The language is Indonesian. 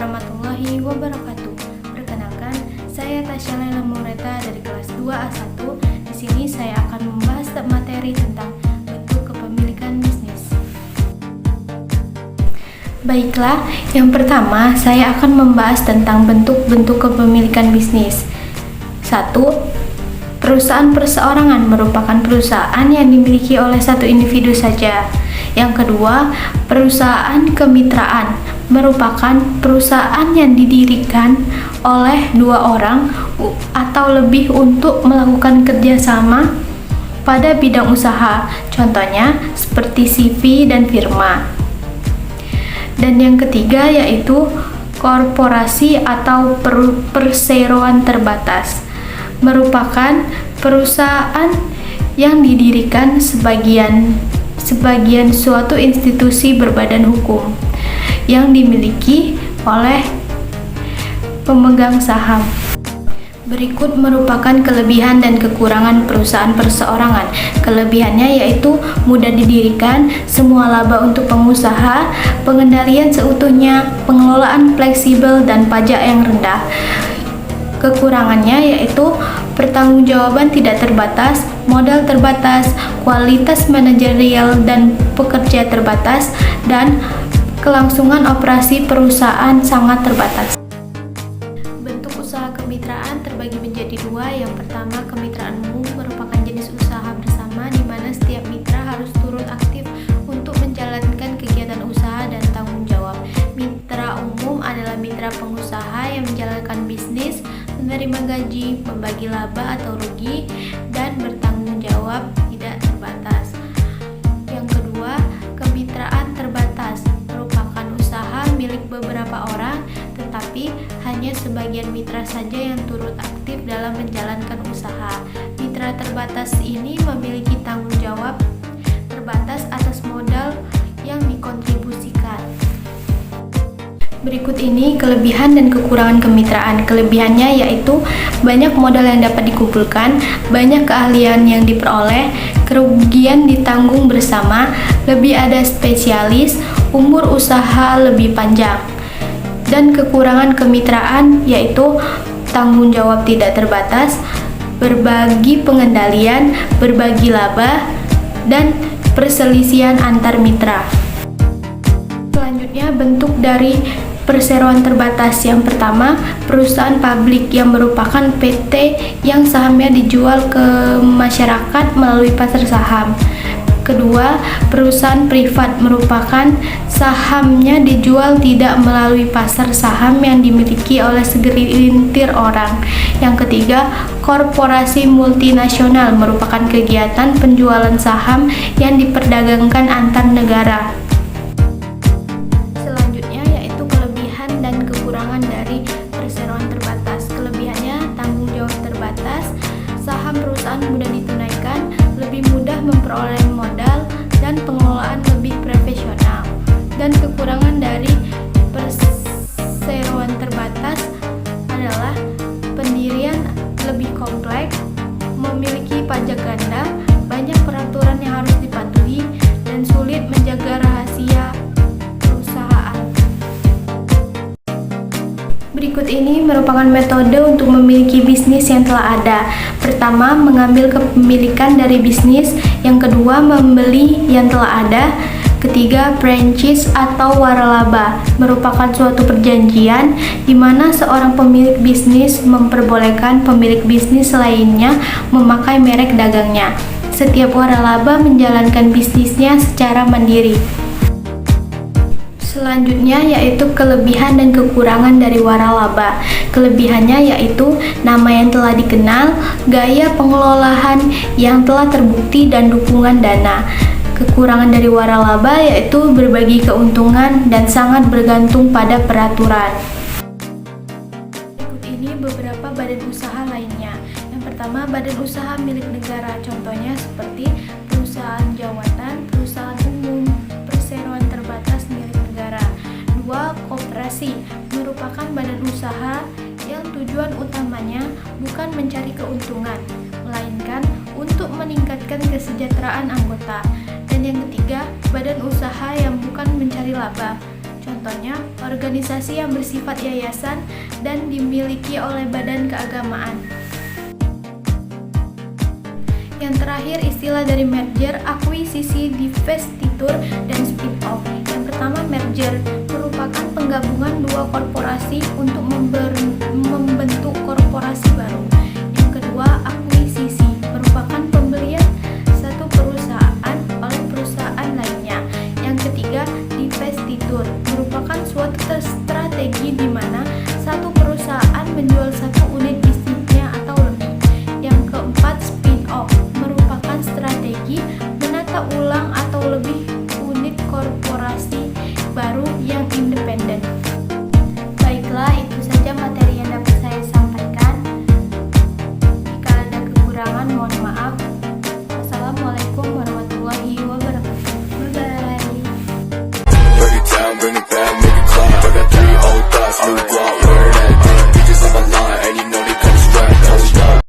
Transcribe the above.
warahmatullahi wabarakatuh. Perkenalkan, saya Tasya Laila Maureta dari kelas 2A1. Di sini saya akan membahas materi tentang bentuk kepemilikan bisnis. Baiklah, yang pertama saya akan membahas tentang bentuk-bentuk kepemilikan bisnis. 1. Perusahaan perseorangan merupakan perusahaan yang dimiliki oleh satu individu saja. Yang kedua, perusahaan kemitraan merupakan perusahaan yang didirikan oleh dua orang atau lebih untuk melakukan kerjasama pada bidang usaha, contohnya seperti CV dan firma. Dan yang ketiga yaitu korporasi atau perseroan terbatas, merupakan perusahaan yang didirikan sebagian suatu institusi berbadan hukum yang dimiliki oleh pemegang saham. Berikut merupakan kelebihan dan kekurangan perusahaan perseorangan. Kelebihannya yaitu mudah didirikan, semua laba untuk pengusaha, pengendalian seutuhnya, pengelolaan fleksibel dan pajak yang rendah. Kekurangannya yaitu pertanggungjawaban tidak terbatas, modal terbatas, kualitas manajerial dan pekerja terbatas, dan kelangsungan operasi perusahaan sangat terbatas. Bentuk usaha kemitraan terbagi menjadi dua. Yang pertama, kemitraan umum merupakan jenis usaha bersama di mana setiap mitra harus turut aktif untuk menjalankan kegiatan usaha dan tanggung jawab. Mitra umum adalah mitra pengusaha yang menjalankan bisnis, menerima gaji, membagi laba atau rugi, dan bertanggung jawab tidak terbatas. Yang kedua, kemitraan terbatas merupakan usaha milik beberapa orang, tetapi hanya sebagian mitra saja yang turut aktif dalam menjalankan usaha. Mitra terbatas ini memiliki tanggung jawab terbatas atas modal yang dikontribusikan. Berikut ini kelebihan dan kekurangan kemitraan. Kelebihannya yaitu banyak modal yang dapat dikumpulkan, banyak keahlian yang diperoleh, kerugian ditanggung bersama, lebih ada spesialis, umur usaha lebih panjang. Dan kekurangan kemitraan yaitu tanggung jawab tidak terbatas, berbagi pengendalian, berbagi laba, dan perselisihan antar mitra. Selanjutnya, bentuk dari perseroan terbatas. Yang pertama, perusahaan publik yang merupakan PT yang sahamnya dijual ke masyarakat melalui pasar saham. Kedua, perusahaan privat merupakan sahamnya dijual tidak melalui pasar saham yang dimiliki oleh segelintir orang. Yang ketiga, korporasi multinasional merupakan kegiatan penjualan saham yang diperdagangkan antar negara. Selanjutnya yaitu kelebihan dan kekurangan dari perseroan terbatas. Kelebihannya tanggung jawab terbatas, saham perusahaan mudah ditunaikan, lebih mudah memperoleh modal, dan pengelolaan lebih profesional. Dan kekurangan dari perseroan terbatas adalah pendirian lebih kompleks, memiliki pajak ganda, banyak peraturan yang harus dipatuhi, dan sulit menjaga rahasia perusahaan. Berikut ini merupakan metode untuk memiliki bisnis yang telah ada. Pertama, mengambil kepemilikan dari bisnis. Yang kedua, membeli yang telah ada. Ketiga, franchise atau waralaba merupakan suatu perjanjian di mana seorang pemilik bisnis memperbolehkan pemilik bisnis lainnya memakai merek dagangnya. Setiap waralaba menjalankan bisnisnya secara mandiri. Selanjutnya yaitu kelebihan dan kekurangan dari waralaba. Kelebihannya yaitu nama yang telah dikenal, gaya pengelolaan yang telah terbukti, dan dukungan dana. Kekurangan dari waralaba yaitu berbagi keuntungan dan sangat bergantung pada peraturan. Berikut ini beberapa badan usaha lainnya. Yang pertama, badan usaha milik negara, contohnya seperti perusahaan jawatan, perusahaan umum, perseroan terbatas milik negara. Dua, koperasi merupakan badan usaha yang tujuan utamanya bukan mencari keuntungan, melainkan untuk meningkatkan kesejahteraan anggota. Dan yang ketiga, badan usaha yang bukan mencari laba, contohnya contohnya organisasi yang bersifat yayasan dan dimiliki oleh badan keagamaan. Yang terakhir, istilah dari merger, akuisisi, divestitur, dan spin-off. Yang pertama, merger merupakan penggabungan dua korporasi untuk membentuk korporasi baru. Yang kedua, akuisisi merupakan pembelian satu perusahaan oleh perusahaan lainnya. Yang ketiga, divestitur merupakan suatu strategi di mana satu perusahaan menjual satu unit bisnisnya atau lebih. Yang keempat, spin-off merupakan strategi menata ulang atau lebih unit korporasi